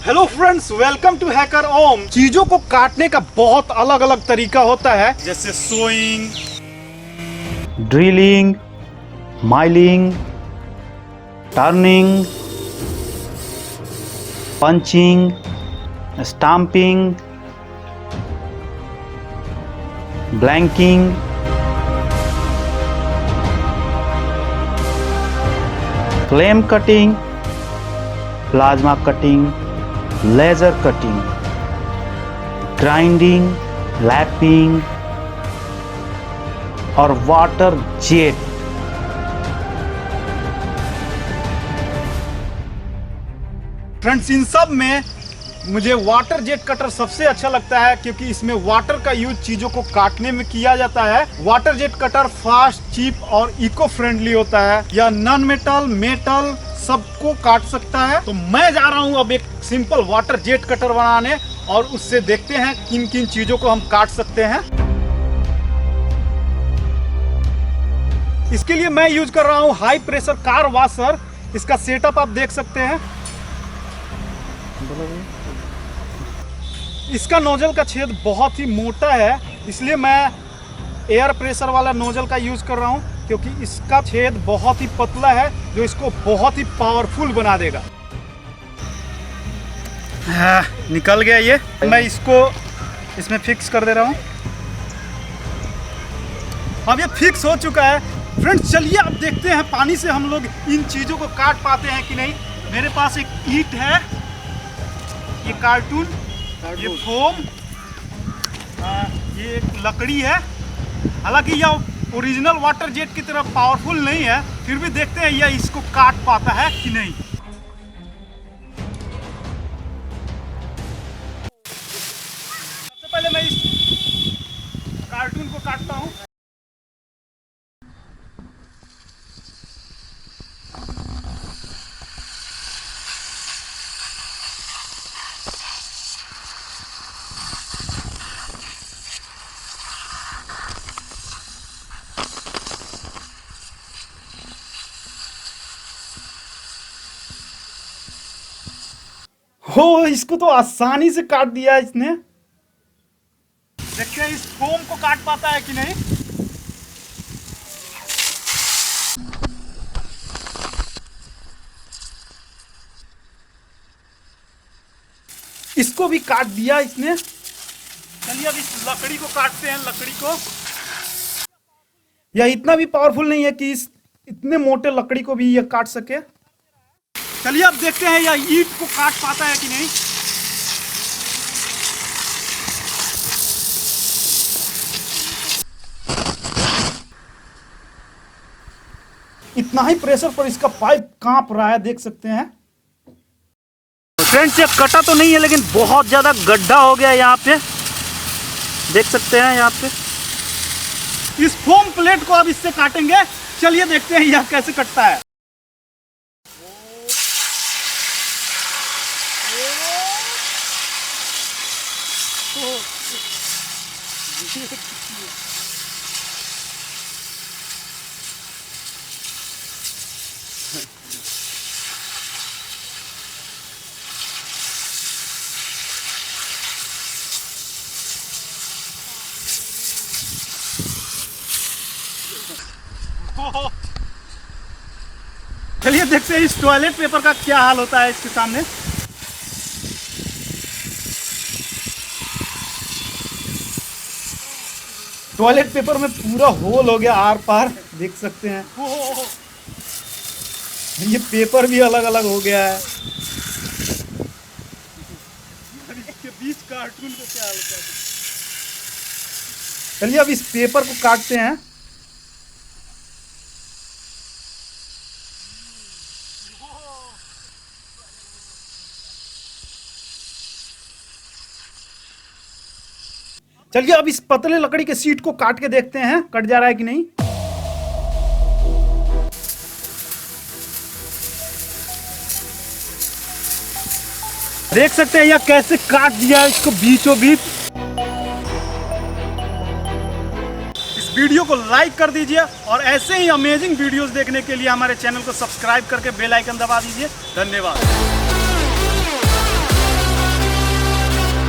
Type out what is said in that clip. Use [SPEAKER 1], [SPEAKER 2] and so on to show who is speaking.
[SPEAKER 1] Hello friends, welcome to hacker Om. चीजों को काटने का बहुत अलग अलग तरीका होता है, जैसे sawing,
[SPEAKER 2] drilling, milling, turning, punching, stamping, blanking, flame cutting, plasma cutting, laser cutting, grinding, lapping और वाटर जेट।
[SPEAKER 1] फ्रेंड्स इन सब में मुझे वाटर जेट कटर सबसे अच्छा लगता है, क्योंकि इसमें वाटर का यूज चीजों को काटने में किया जाता है। Water jet cutter fast, cheap और इको फ्रेंडली होता है। यह नॉन मेटल, मेटल सबको काट सकता है। तो मैं जा रहा हूं अब एक सिंपल वाटर जेट कटर बनाने, और उससे देखते हैं किन किन चीजों को हम काट सकते हैं। इसके लिए मैं यूज कर रहा हूं हाई प्रेशर कार वॉशर। इसका सेटअप आप देख सकते हैं। इसका नोजल का छेद बहुत ही मोटा है, इसलिए मैं एयर प्रेशर वाला नोजल का यूज कर रहा हूं, क्योंकि इसका छेद बहुत ही पतला है, जो इसको बहुत ही पावरफुल बना देगा। निकल गया ये। मैं इसको इसमें फिक्स कर दे रहा हूं। अब ये फिक्स हो चुका है। फ्रेंड्स चलिए अब देखते हैं पानी से हम लोग इन चीजों को काट पाते हैं कि नहीं। मेरे पास एक ईंट है, ये कार्टून, ये फोम, ये एक लकड़ी है। हालांकि यह ओरिजिनल वाटर जेट की तरह पावरफुल नहीं है, फिर भी देखते हैं यह इसको काट पाता है कि नहीं। सबसे पहले मैं इस कार्टून को काटता हूं। हो, इसको तो आसानी से काट दिया इसने। देखते हैं इस फोम को काट पाता है कि नहीं। इसको भी काट दिया इसने। चलिए अब इस लकड़ी को काटते हैं। लकड़ी को, यह इतना भी पावरफुल नहीं है कि इस इतने मोटे लकड़ी को भी यह काट सके। चलिए अब देखते हैं यह ईंट को काट पाता है कि नहीं। इतना ही प्रेशर पर इसका पाइप कांप रहा है, देख सकते हैं। फ्रेंड्स ये कटा तो नहीं है, लेकिन बहुत ज्यादा गड्ढा हो गया यहाँ पे, देख सकते हैं यहाँ पे। इस फोम प्लेट को अब इससे काटेंगे। चलिए देखते हैं यह कैसे कटता है। चलिए देखते हैं इस टॉयलेट पेपर का क्या हाल होता है इसके सामने। टॉयलेट पेपर में पूरा होल हो गया आर पार, देख सकते हैं। ये पेपर भी अलग अलग हो गया है। इसके बीच कार्टून को क्या हाल होता है। चलिए अब इस पेपर को काटते हैं। चलिए अब इस पतले लकड़ी के सीट को काट के देखते हैं कट जा रहा है कि नहीं। देख सकते हैं यह कैसे काट दिया इसको बीचों बीच। इस वीडियो को लाइक कर दीजिए, और ऐसे ही अमेजिंग वीडियोस देखने के लिए हमारे चैनल को सब्सक्राइब करके बेल आइकन दबा दीजिए। धन्यवाद।